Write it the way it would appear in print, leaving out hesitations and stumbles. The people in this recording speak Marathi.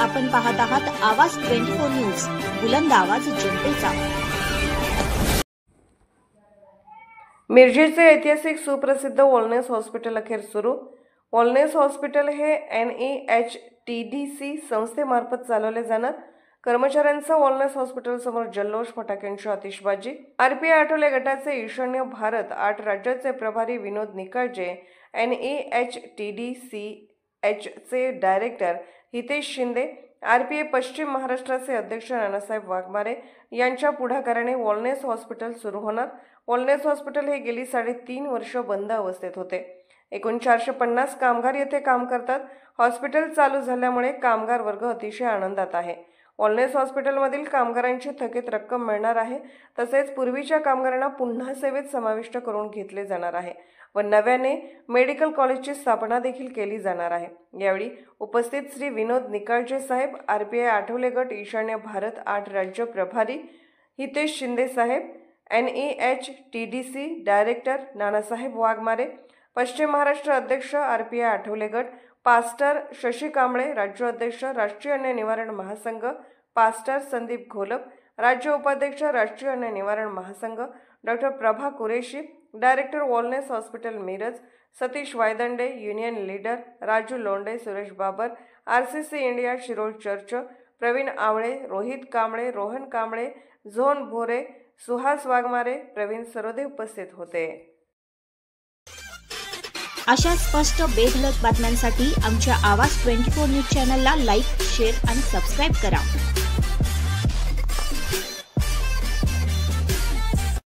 आपण पाहत आहात आवाज 24 न्यूज, बुलंद आवाज जनतेचा। मिरजेचे ऐतिहासिक सुप्रसिद्ध वॉलनेस हॉस्पिटल अखेर सुरू। वॉलनेस हॉस्पिटल हे NEHTDC संस्थेमार्फत चालवले जाणार। कर्मचाऱ्यांचा वॉलनेस हॉस्पिटल समोर जल्लोष, फटाक्यांची आतिषबाजी। RPI आठवले गटाचे ईशान्य भारत 8 राज्याचे प्रभारी विनोद निकाळजे, NEHTDC चे डायरेक्टर हितेश शिंदे, RPI पश्चिम महाराष्ट्राचे अध्यक्ष नानासाहेब वाघमारे यांच्या पुढाकाराने वॉलनेस हॉस्पिटल सुरू होणार। वॉलनेस हॉस्पिटल हे गेली 3.5 वर्ष बंद अवस्थेत होते। एकूण 450 कामगार येथे काम करतात। हॉस्पिटल चालू झाल्यामुळे कामगार वर्ग अतिशय आनंदात आहे। वॉलनेस हॉस्पिटलमधील कामगारांची थकीत रक्कम मिळणार आहे। तसेच पूर्वीच्या कामगारांना पुन्हा सेवेत समाविष्ट करून घेतले जाणार आहे व नव्याने मेडिकल कॉलेजची स्थापना देखील केली जाणार आहे। यावेळी उपस्थित श्री विनोद निकाळजे साहेब, RPI आठवले गट ईशान्य भारत 8 राज्य प्रभारी हितेश शिंदे साहेब, NEHTDC डायरेक्टर नानासाहेब वाघमारे, पश्चिम महाराष्ट्र अध्यक्ष RPI आठवले गट पास्टर शशी कांबळे, राज्य अध्यक्ष राष्ट्रीय अन्य निवारण महासंघ पास्टर संदीप घोलप, राज्य उपाध्यक्ष राष्ट्रीय अन्य निवारण महासंघ doctor Prabha Qureshi, director wellness hospital Miraj Satish Waydande, union leader Raju Londe, Suresh Babar, RCC India Shirol church Pravin Awale, Rohit Kamble, Rohan Kamble, झोन भोरे, सुहास वाघमारे, प्रवीण सरोदे उपस्थित होते। अशा स्पष्ट बेधडक बातम्यांसाठी आमच्या आवाज 24 न्यूज चॅनलला लाईक, शेअर आणि सबस्क्राइब करा।